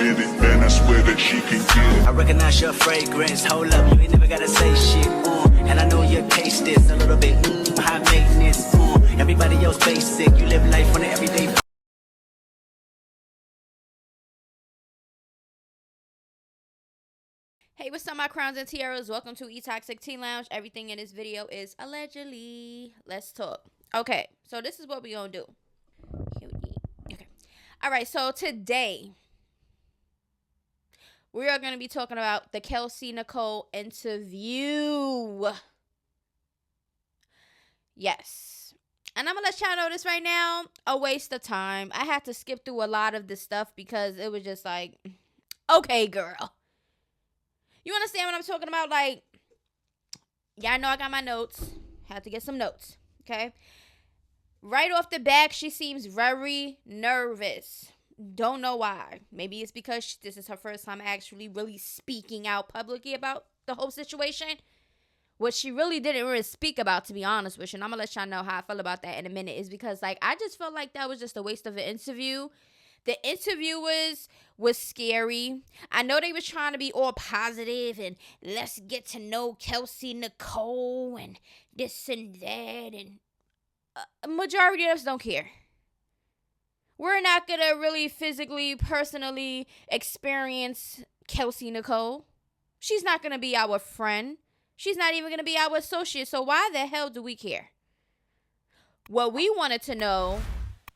minute, man, I swear that she can get it. I recognize your fragrance, hold up, you ain't never gotta say shit, and I know your taste is a little bit, high maintenance, everybody else basic, you live life on an everyday. Hey, what's up, my crowns and tiaras? Welcome to E-Toxic Tea Lounge. Everything in this video is allegedly. Let's talk. Okay, so this is what we gonna do. Okay. All right, so today we are gonna be talking about the Kelsey Nicole interview. Yes. And I'm gonna let y'all know this right now. A waste of time. I had to skip through a lot of this stuff because it was just like, okay, girl. You understand what I'm talking about? Like, y'all know I got my notes. Had to get some notes, okay? Right off the bat, she seems very nervous. Don't know why. Maybe it's because this is her first time actually really speaking out publicly about the whole situation. What she really didn't really speak about, to be honest with you, and I'm going to let y'all know how I feel about that in a minute, is because, like, I just felt like that was just a waste of an interview. The interviewers was scary. I know they was trying to be all positive and let's get to know Kelsey Nicole and this and that, and majority of us don't care. We're not going to really physically, personally experience Kelsey Nicole. She's not going to be our friend. She's not even going to be our associate. So why the hell do we care? What we wanted to know,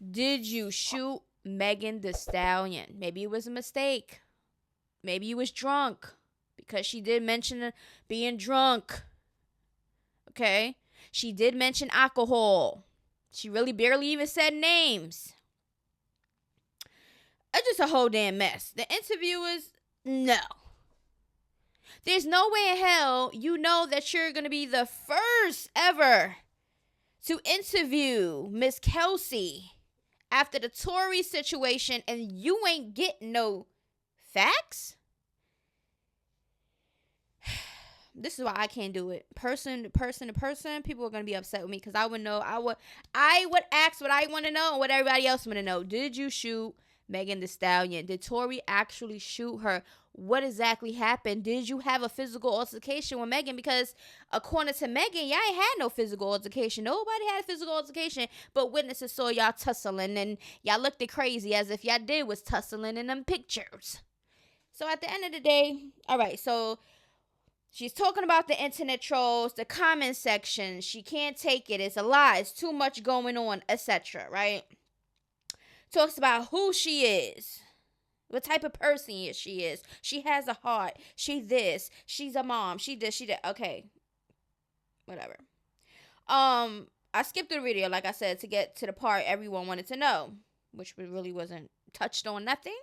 did you shoot Megan Thee Stallion? Maybe it was a mistake. Maybe you was drunk, because she did mention being drunk. Okay? She did mention alcohol. She really barely even said names. It's just a whole damn mess. The interviewers, no. There's no way in hell you know that you're going to be the first ever to interview Miss Kelsey after the Tory situation, and you ain't getting no facts? This is why I can't do it. Person to person, people are going to be upset with me, because I would know. I would ask what I want to know and what everybody else want to know. Did you shoot Megan Thee Stallion? Did Tory actually shoot her? What exactly happened? Did you have a physical altercation with Megan? Because according to Megan, y'all ain't had no physical altercation. Nobody had a physical altercation, but witnesses saw y'all tussling, and y'all looked crazy as if y'all did was tussling in them pictures. So at the end of the day, all right, so she's talking about the internet trolls, the comment section. She can't take it. It's a lie. It's too much going on, etc., right? Talks about who she is. What type of person she is. She has a heart. She this. She's a mom. She this. She that. Okay. Whatever. I skipped the video, like I said, to get to the part everyone wanted to know, which really wasn't touched on nothing.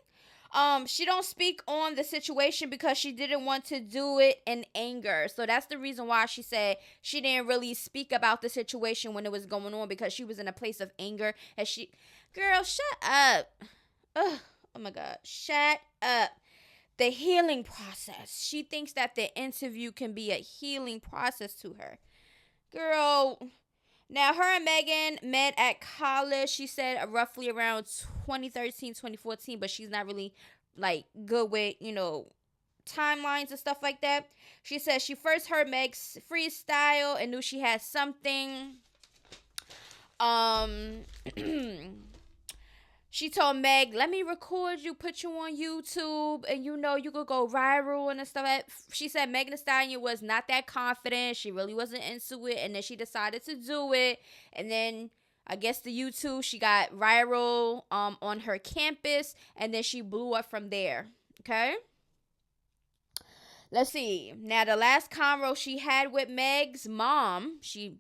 She don't speak on the situation because she didn't want to do it in anger. So that's the reason why she said she didn't really speak about the situation when it was going on, because she was in a place of anger. And girl, shut up. Ugh. Oh my God, shut up. The healing process. She thinks that the interview can be a healing process to her. Girl, now her and Megan met at college, she said roughly around 2013, 2014, but she's not really like good with, timelines and stuff like that. She said she first heard Meg's freestyle and knew she had something. She told Meg, let me record you, put you on YouTube, and you could go viral and stuff. She said Megan Thee Stallion was not that confident. She really wasn't into it, and then she decided to do it. And then I guess the YouTube, she got viral on her campus, and then she blew up from there. Okay? Let's see. Now, the last convo she had with Meg's mom, she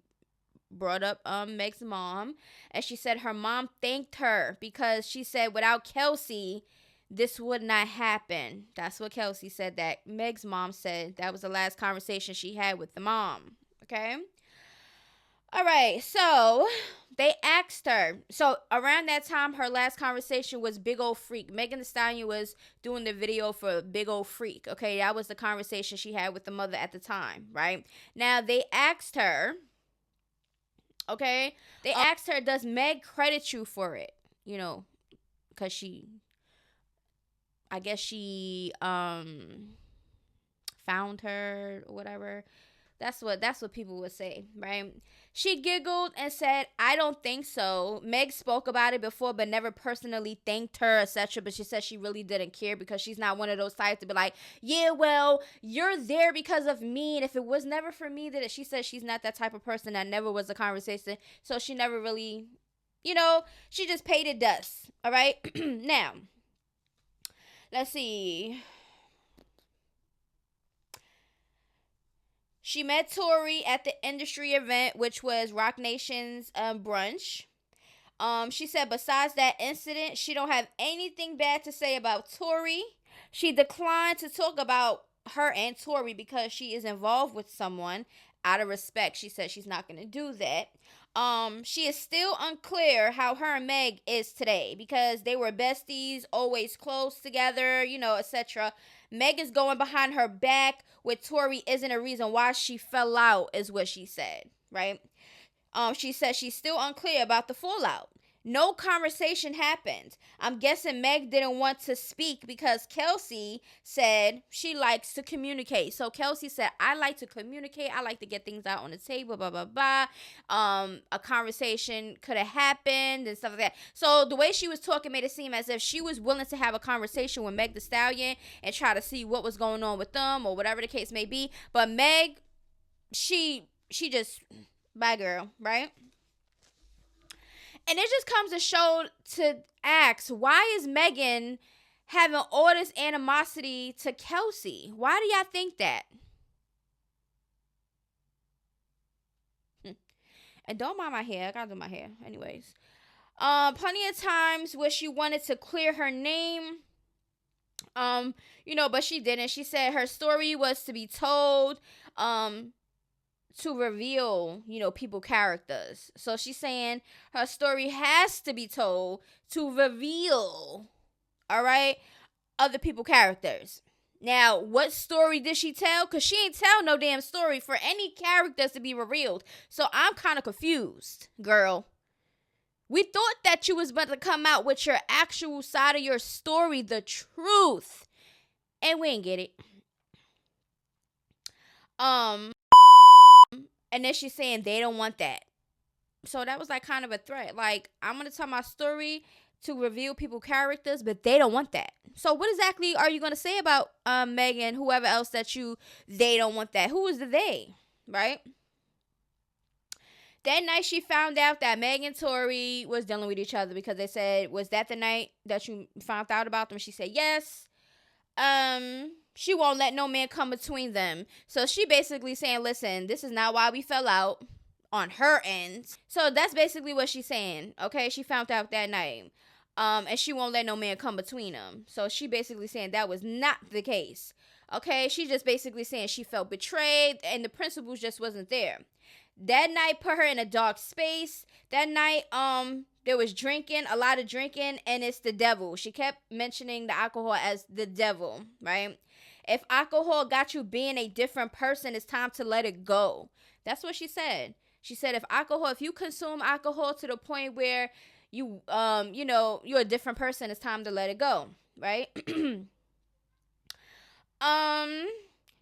brought up Meg's mom, and she said her mom thanked her because she said without Kelsey, this would not happen. That's what Kelsey said, that Meg's mom said. That was the last conversation she had with the mom. Okay? All right, so they asked her. So around that time, her last conversation was Big Ol' Freak. Megan Thee Stallion was doing the video for Big Ol' Freak. Okay, that was the conversation she had with the mother at the time, right? Now, they asked her, okay? They asked her, does Meg credit you for it? Because I guess she found her or whatever. That's what people would say, right? She giggled and said, "I don't think so. Meg spoke about it before, but never personally thanked her, etc." But she said she really didn't care because she's not one of those types to be like, "Yeah, well, you're there because of me, and if it was never for me, that she said she's not that type of person. That never was a conversation, so she never really, she just paid it dust. All right, now let's see." She met Tory at the industry event, which was Rock Nation's brunch. She said besides that incident, she don't have anything bad to say about Tory. She declined to talk about her and Tory because she is involved with someone. Out of respect, she said she's not going to do that. She is still unclear how her and Meg is today because they were besties, always close together, etc. Meg is going behind her back with Tory isn't a reason why she fell out, is what she said, right? She said she's still unclear about the fallout. No conversation happened. I'm guessing Meg didn't want to speak because Kelsey said she likes to communicate. So Kelsey said, I like to communicate. I like to get things out on the table, blah, blah, blah. A conversation could have happened and stuff like that. So the way she was talking made it seem as if she was willing to have a conversation with Meg Thee Stallion and try to see what was going on with them or whatever the case may be. But Meg, she just, bye girl, right? And it just comes to show to ask, why is Megan having all this animosity to Kelsey? Why do y'all think that? And don't mind my hair. I gotta do my hair. Anyways. Plenty of times where she wanted to clear her name. But she didn't. She said her story was to be told. To reveal, people characters. So she's saying her story has to be told to reveal, all right, other people characters. Now, what story did she tell? Because she ain't tell no damn story for any characters to be revealed. So I'm kind of confused, girl. We thought that you was about to come out with your actual side of your story, the truth. And we ain't get it. And then she's saying they don't want that. So that was like kind of a threat. Like, I'm going to tell my story to reveal people characters, but they don't want that. So what exactly are you going to say about Megan, whoever else that they don't want that? Who is the they, right? That night she found out that Megan and Tory was dealing with each other because they said, was that the night that you found out about them? She said, yes. She won't let no man come between them. So she basically saying, listen, this is not why we fell out on her end. So that's basically what she's saying. Okay, she found out that night. And she won't let no man come between them. So she basically saying that was not the case. Okay, she just basically saying she felt betrayed and the principles just wasn't there. That night put her in a dark space. That night, there was drinking, a lot of drinking, and it's the devil. She kept mentioning the alcohol as the devil, right? If alcohol got you being a different person, it's time to let it go. That's what she said. She said if you consume alcohol to the point where you're a different person, it's time to let it go, right?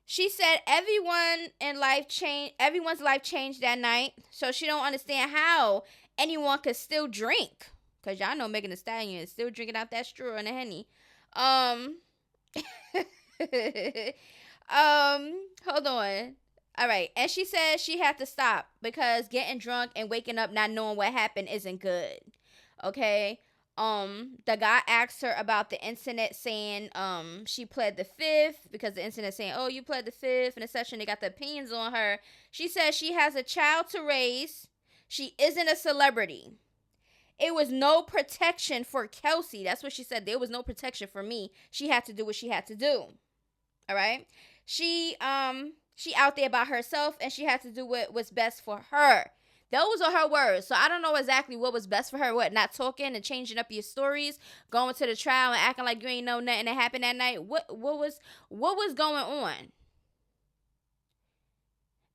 She said everyone's life changed that night, so she don't understand how anyone could still drink. Cause y'all know Megan Thee Stallion is still drinking out that straw and a Henny. Hold on. All right. And she said she had to stop because getting drunk and waking up not knowing what happened isn't good. Okay. The guy asked her about the incident saying, she pled the fifth because the incident saying, oh, you pled the fifth in a session. They got the opinions on her. She says she has a child to raise. She isn't a celebrity. It was no protection for Kelsey. That's what she said. There was no protection for me. She had to do what she had to do. All right. She out there by herself and she had to do what was best for her. Those are her words. So I don't know exactly what was best for her. What, not talking and changing up your stories, going to the trial and acting like you ain't know nothing that happened that night. What was going on?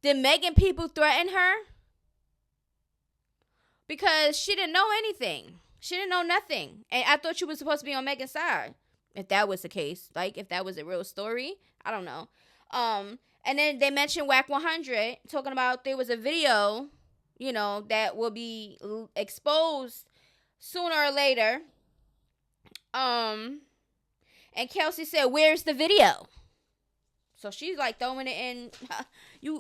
Did Megan people threaten her? Because she didn't know anything. She didn't know nothing. And I thought you were supposed to be on Megan's side. if that was the case, like if that was a real story. I don't know. And then they mentioned Whack 100, talking about there was a video, you know, that will be exposed sooner or later. And Kelsey said, "Where's the video?" So she's like throwing it in.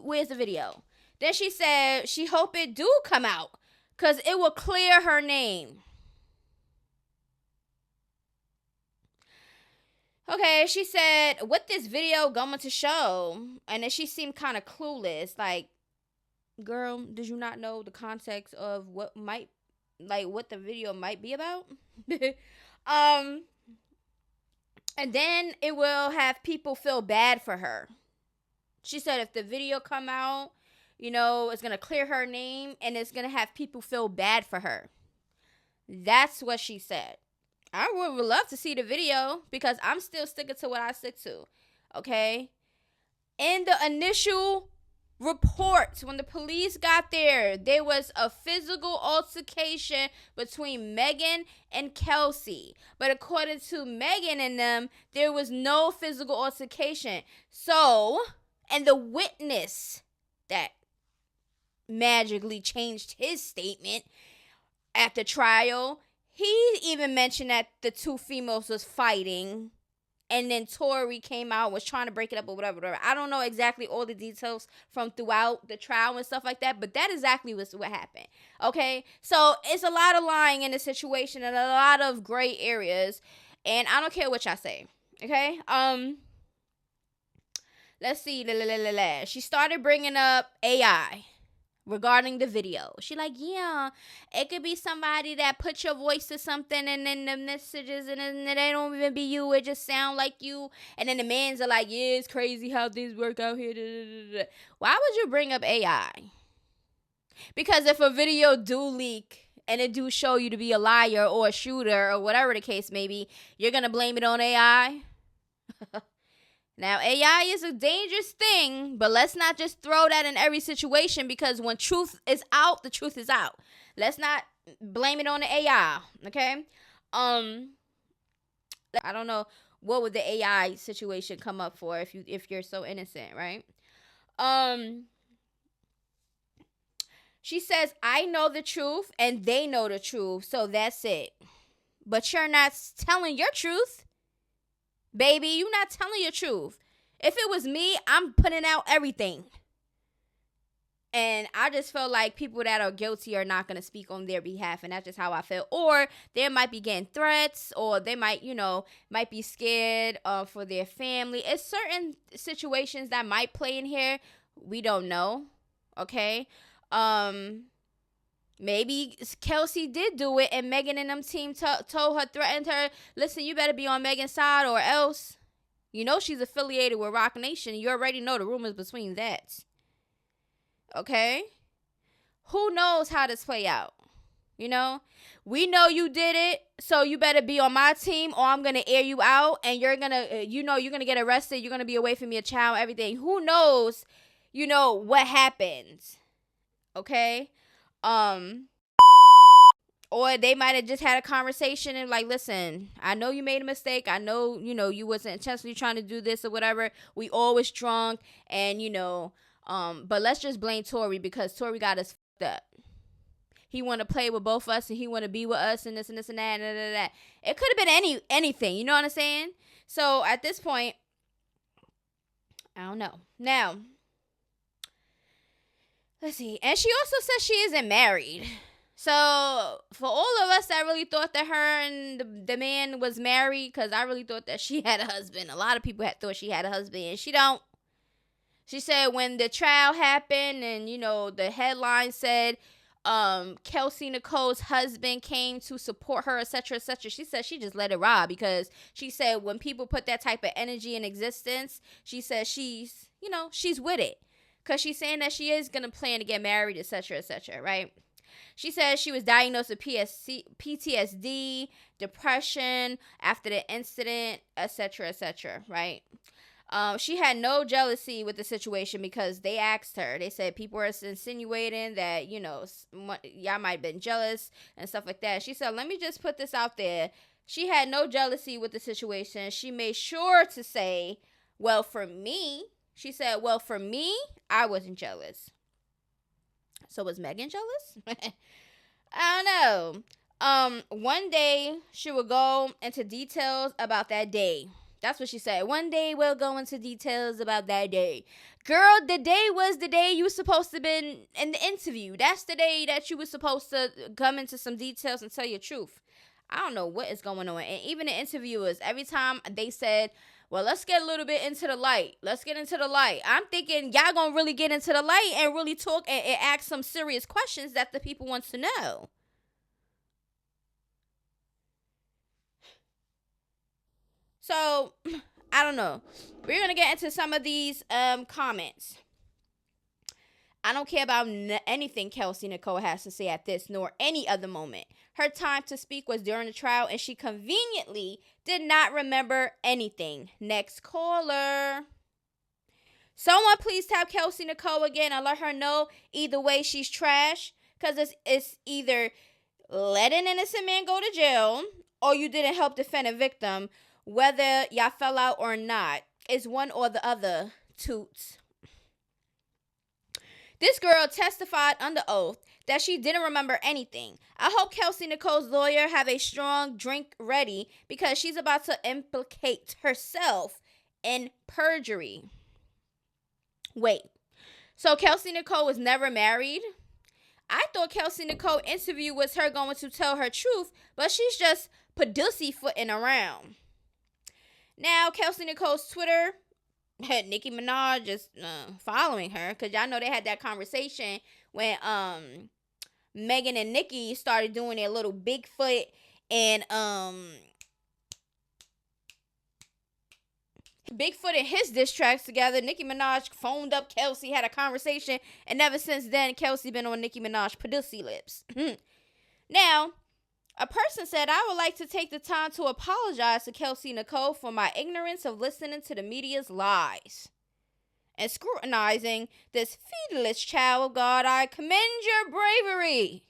Where's the video? Then she said she hope it do come out, cause it will clear her name. Okay, she said, what this video going to show? And then she seemed kind of clueless. Like, girl, did you not know the context of what the video might be about? And then it will have people feel bad for her. She said if the video come out, you know, it's going to clear her name and it's going to have people feel bad for her. That's what she said. I would love to see the video because I'm still sticking to what I stick to. Okay? In the initial reports, when the police got there was a physical altercation between Megan and Kelsey. But according to Megan and them, there was no physical altercation. So, and the witness that magically changed his statement at the trial, he even mentioned that the two females was fighting, and then Tory came out, was trying to break it up or whatever. I don't know exactly all the details from throughout the trial and stuff like that, but that exactly was what happened. Okay, so it's a lot of lying in the situation and a lot of gray areas, and I don't care what y'all say. Okay, let's see. She started bringing up AI regarding the video. She like, yeah, it could be somebody that put your voice to something and then the messages and then they don't even be you, it just sound like you. And then the mans are like, yeah, it's crazy how things work out here. Why would you bring up AI? Because if a video do leak and it do show you to be a liar or a shooter or whatever the case may be, you're gonna blame it on AI? Now, AI is a dangerous thing, but let's not just throw that in every situation, because when truth is out, the truth is out. Let's not blame it on the AI, okay? I don't know what would the AI situation come up for if you're so innocent, right? She says, I know the truth and they know the truth, so that's it. But you're not telling your truth. Baby, you not telling your truth. If it was me, I'm putting out everything. And I just feel like people that are guilty are not going to speak on their behalf. And that's just how I feel. Or they might be getting threats, or they might, might be scared for their family. It's certain situations that might play in here. We don't know. Okay. Maybe Kelsey did do it, and Megan and them team told her, threatened her, listen, you better be on Megan's side or else. You know she's affiliated with Rock Nation. You already know the rumors between that. Okay? Who knows how this play out? We know you did it, so you better be on my team or I'm going to air you out, and you're going to, you're going to get arrested. You're going to be away from your child, everything. Who knows, what happens? Okay? Or they might have just had a conversation and like, listen, I know you made a mistake. I know, you wasn't intentionally trying to do this or whatever. We all was drunk and, but let's just blame Tory because Tory got us fucked up. He want to play with both of us and he want to be with us and this and this and that and that. It could have been anything. You know what I'm saying? So at this point, I don't know. Now, let's see. And she also says she isn't married. So for all of us that really thought that her and the man was married, because I really thought that she had a husband. A lot of people thought she had a husband, and she don't. She said when the trial happened and, the headline said Kelsey Nicole's husband came to support her, etc., etc. She said she just let it ride because she said when people put that type of energy in existence, she said she's with it. Because she's saying that she is going to plan to get married, etc., etc., right? She says she was diagnosed with PTSD, depression after the incident, etc., etc., right? She had no jealousy with the situation because they asked her. They said people are insinuating that, y'all might have been jealous and stuff like that. She said, let me just put this out there. She had no jealousy with the situation. She made sure to say, well, for me, she said, well, for me, I wasn't jealous. So was Megan jealous? I don't know. One day she would go into details about that day. That's what she said. One day we'll go into details about that day. Girl, the day was the day you were supposed to been in the interview. That's the day that you were supposed to come into some details and tell your truth. I don't know what is going on. And even the interviewers, every time they said, well, let's get a little bit into the light. Let's get into the light. I'm thinking y'all gonna really get into the light and really talk and ask some serious questions that the people want to know. So, I don't know. We're going to get into some of these comments. I don't care about anything Kelsey Nicole has to say at this nor any other moment. Her time to speak was during the trial, and she conveniently did not remember anything. Next caller. Someone please tap Kelsey Nicole again and let her know either way she's trash. Because it's either let an innocent man go to jail or you didn't help defend a victim. Whether y'all fell out or not, it's one or the other, toots. This girl testified under oath that she didn't remember anything. I hope Kelsey Nicole's lawyer have a strong drink ready because she's about to implicate herself in perjury. Wait, so Kelsey Nicole was never married? I thought Kelsey Nicole's interview was her going to tell her truth, but she's just pussyfooting around. Now, Kelsey Nicole's Twitter had Nicki Minaj just following her because y'all know they had that conversation when Megan and Nicki started doing their little Bigfoot and Bigfoot and his diss tracks together. Nicki Minaj phoned up Kelsey, had a conversation, and ever since then, Kelsey been on Nicki Minaj pussy lips. Now, a person said, I would like to take the time to apologize to Kelsey Nicole for my ignorance of listening to the media's lies and scrutinizing this feederless child of God. I commend your bravery.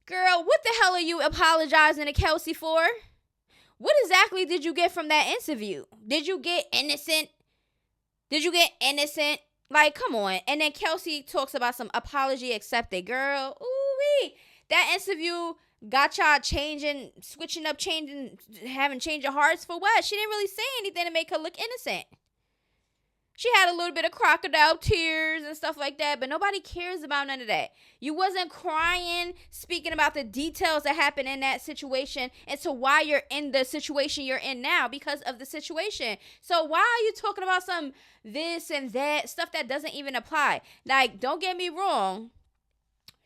Girl, what the hell are you apologizing to Kelsey for? What exactly did you get from that interview? Did you get innocent? Like, come on. And then Kelsey talks about some apology accepted. Girl, ooh-wee. That interview got y'all switching up, having change of hearts for what? She didn't really say anything to make her look innocent. She had a little bit of crocodile tears and stuff like that, but nobody cares about none of that. You wasn't crying, speaking about the details that happened in that situation and to why you're in the situation you're in now because of the situation. So why are you talking about some this and that, stuff that doesn't even apply? Like, don't get me wrong.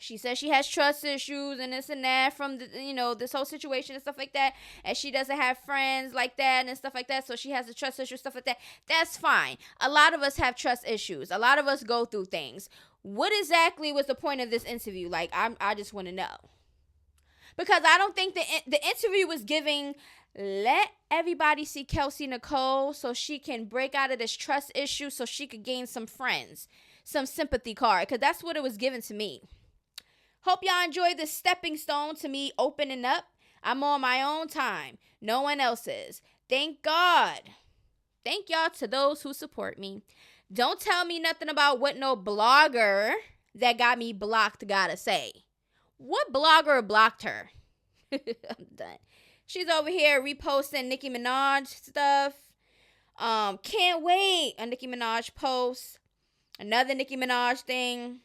She says she has trust issues and this and that from this whole situation and stuff like that. And she doesn't have friends like that and stuff like that. So she has the trust issues, stuff like that. That's fine. A lot of us have trust issues. A lot of us go through things. What exactly was the point of this interview? Like, I just want to know. Because I don't think the interview was giving, let everybody see Kelsey Nicole so she can break out of this trust issue so she could gain some friends, some sympathy card. Because that's what it was given to me. Hope y'all enjoy this stepping stone to me opening up. I'm on my own time. No one else is. Thank God. Thank y'all to those who support me. Don't tell me nothing about what no blogger that got me blocked gotta say. What blogger blocked her? I'm done. She's over here reposting Nicki Minaj stuff. Can't wait. A Nicki Minaj post. Another Nicki Minaj thing.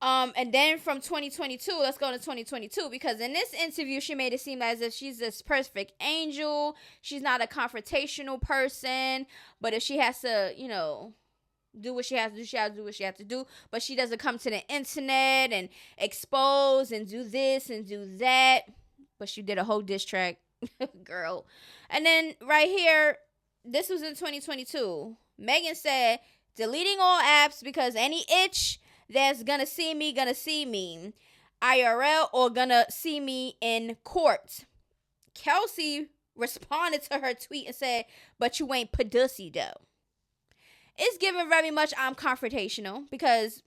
And then from 2022, let's go to 2022, because in this interview, she made it seem as if she's this perfect angel. She's not a confrontational person, but if she has to, do what she has to do, she has to do what she has to do. But she doesn't come to the internet and expose and do this and do that. But she did a whole diss track, girl. And then right here, this was in 2022. Megan said, deleting all apps because any itch that's gonna see me IRL or gonna see me in court. Kelsey responded to her tweet and said, but you ain't pussy though. It's given very much I'm confrontational because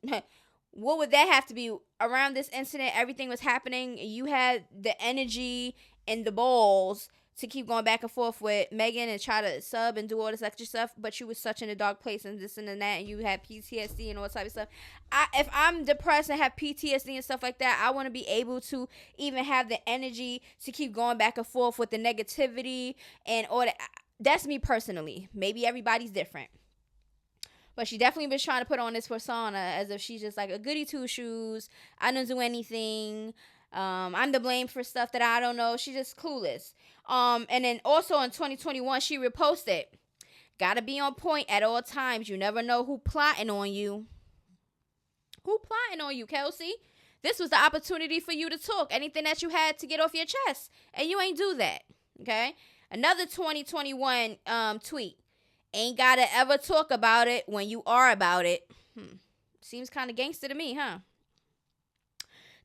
what would that have to be? Around this incident, everything was happening. You had the energy and the balls to keep going back and forth with Megan and try to sub and do all this extra stuff, but you was such in a dark place and this and that, and you had PTSD and all type of stuff. If I'm depressed and have PTSD and stuff like that, I want to be able to even have the energy to keep going back and forth with the negativity and all that. That's me personally. Maybe everybody's different. But she definitely been trying to put on this persona as if she's just like a goody two-shoes. I don't do anything. I'm to blame for stuff that I don't know. She's just clueless. And then also in 2021, she reposted, gotta be on point at all times. You never know who plotting on you. Who plotting on you, Kelsey? This was the opportunity for you to talk. Anything that you had to get off your chest. And you ain't do that. Okay? Another 2021 tweet. Ain't gotta ever talk about it when you are about it. Seems kind of gangster to me, huh?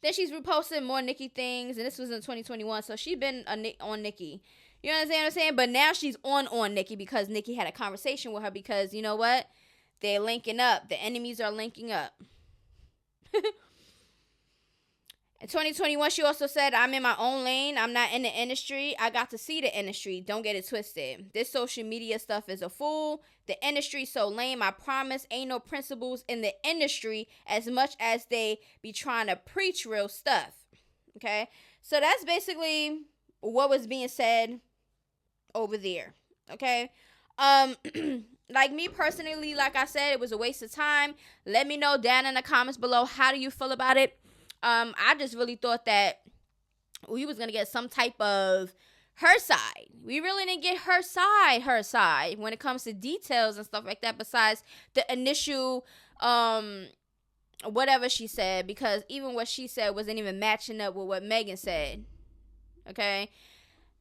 Then she's reposting more Nicki things, and this was in 2021, so she been on Nicki. You understand what I'm saying? But now she's on Nicki because Nicki had a conversation with her because, you know what? They're linking up. The enemies are linking up. In 2021, she also said, I'm in my own lane. I'm not in the industry. I got to see the industry. Don't get it twisted. This social media stuff is a fool. The industry so lame. I promise ain't no principles in the industry as much as they be trying to preach real stuff. Okay? So that's basically what was being said over there. Okay? Like me personally, like I said, it was a waste of time. Let me know down in the comments below. How do you feel about it? I just really thought that we was going to get some type of her side. We really didn't get her side when it comes to details and stuff like that besides the initial, whatever she said, because even what she said wasn't even matching up with what Megan said. Okay?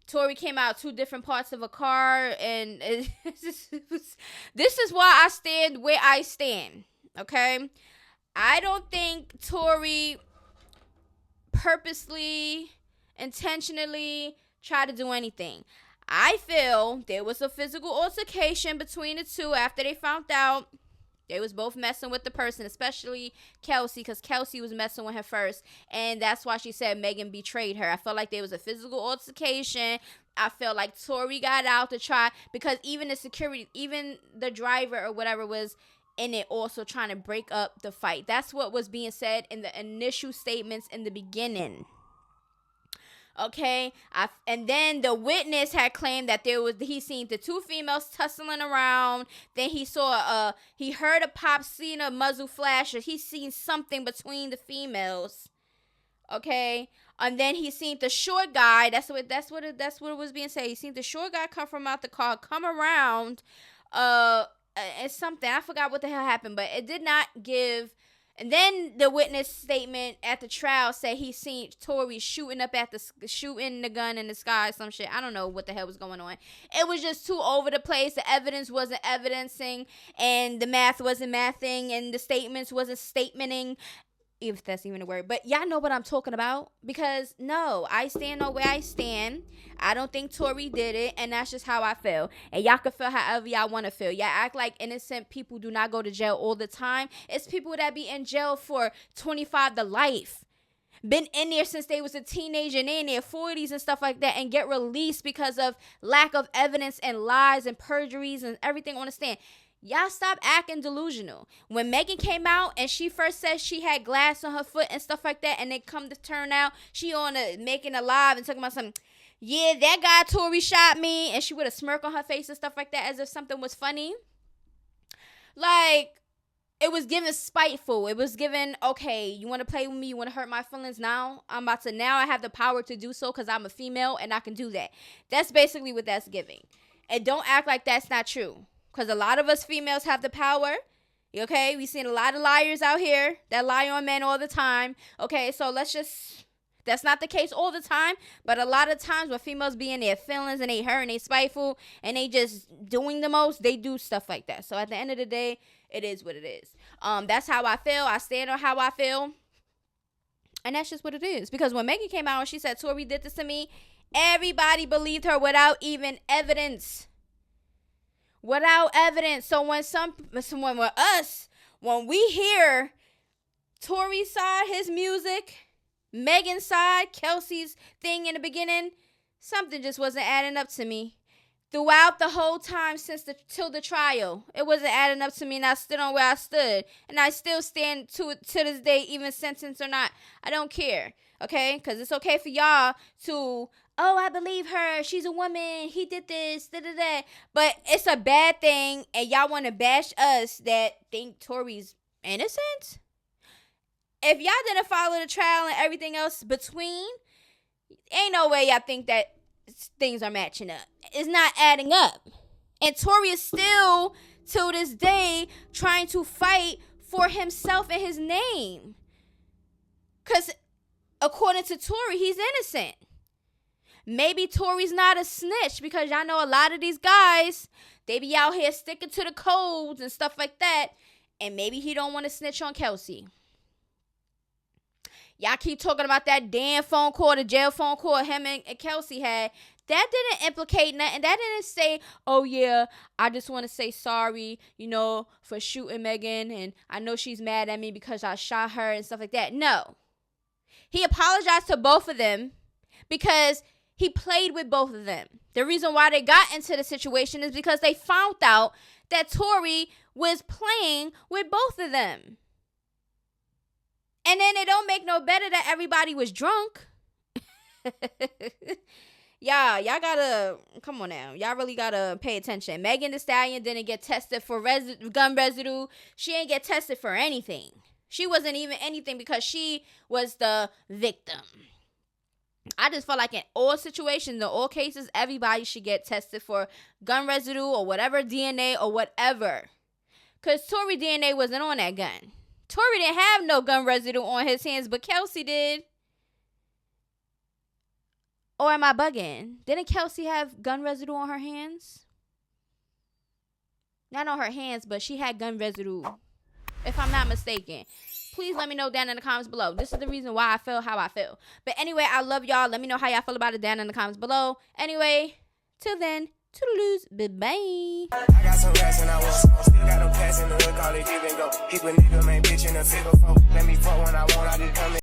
Tory came out 2 different parts of a car, and this is why I stand where I stand. Okay? I don't think Tory purposely, intentionally try to do anything. I feel there was a physical altercation between the two after they found out they was both messing with the person, especially Kelsey, because Kelsey was messing with her first, and that's why she said Megan betrayed her. I felt like there was a physical altercation. I felt like Tory got out to try, because even the security, even the driver or whatever was in it also trying to break up the fight. That's what was being said in the initial statements in the beginning. Okay, and then the witness had claimed that he seen the 2 females tussling around. Then he heard a pop, seen a muzzle flash, or he seen something between the females. Okay, and then he seen the short guy. That's what it was being said. He seen the short guy come from out the car, come around, and something. I forgot what the hell happened, but it did not give. And then the witness statement at the trial said he seen Tory shooting the gun in the sky, some shit. I don't know what the hell was going on. It was just too over the place. The evidence wasn't evidencing, and the math wasn't mathing, and the statements wasn't statementing, if that's even a word. But y'all know what I'm talking about, because no, I stand on where I stand. I don't think Tory did it, and that's just how I feel. And y'all can feel however y'all want to feel. Y'all act like innocent people do not go to jail all the time. It's people that be in jail for 25 to life. Been in there since they was a teenager and in their 40s and stuff like that, and get released because of lack of evidence and lies and perjuries and everything on the stand. Y'all stop acting delusional. When Megan came out and she first said she had glass on her foot and stuff like that, and then come to turn out she making a live and talking about something. Yeah, that guy Tory shot me, and she with a smirk on her face and stuff like that, as if something was funny. Like, it was given spiteful. It was given, okay, you want to play with me? You want to hurt my feelings now? Now I have the power to do so because I'm a female and I can do that. That's basically what that's giving. And don't act like that's not true. Because a lot of us females have the power. Okay? We've seen a lot of liars out here that lie on men all the time. Okay? So that's not the case all the time. But a lot of times when females be in their feelings and they hurt and they spiteful and they just doing the most, they do stuff like that. So at the end of the day, it is what it is. That's how I feel. I stand on how I feel. And that's just what it is. Because when Megan came out and she said, Tory did this to me, everybody believed her without even evidence. Without evidence. So when we hear Tory's side, his music, Megan's side, Kelsey's thing in the beginning, something just wasn't adding up to me. Throughout the whole time till the trial, it wasn't adding up to me, and I stood on where I stood, and I still stand to this day, even sentenced or not. I don't care, okay? Because it's okay for y'all to, oh, I believe her, she's a woman, he did this, da-da-da. But it's a bad thing, and y'all want to bash us that think Tory's innocent? If y'all didn't follow the trial and everything else between, ain't no way y'all think that things are matching up. It's not adding up. And Tory is still, to this day, trying to fight for himself and his name. Because according to Tory, he's innocent. Maybe Tory's not a snitch, because y'all know a lot of these guys, they be out here sticking to the codes and stuff like that. And maybe he don't want to snitch on Kelsey. Y'all keep talking about that damn phone call, the jail phone call him and Kelsey had. That didn't implicate nothing. That didn't say, oh, yeah, I just want to say sorry, for shooting Megan. And I know she's mad at me because I shot her and stuff like that. No. He apologized to both of them because he played with both of them. The reason why they got into the situation is because they found out that Tory was playing with both of them. And then it don't make no better that everybody was drunk. Y'all gotta, come on now. Y'all really gotta pay attention. Megan Thee Stallion didn't get tested for gun residue. She ain't get tested for anything. She wasn't even anything because she was the victim. I just felt like in all situations, in all cases, everybody should get tested for gun residue or whatever, DNA or whatever. Because Tory DNA wasn't on that gun. Tory didn't have no gun residue on his hands, but Kelsey did. Or am I bugging? Didn't Kelsey have gun residue on her hands? Not on her hands, but she had gun residue, if I'm not mistaken. Please let me know down in the comments below. This is the reason why I feel how I feel. But anyway, I love y'all. Let me know how y'all feel about it down in the comments below. Anyway, till then, toodaloos. Bye-bye. I got some rats and I was still got them cats in the hood, call it give and go. Keep a nigga, man, bitch in a figure four. Let me fuck when I want, I just come in.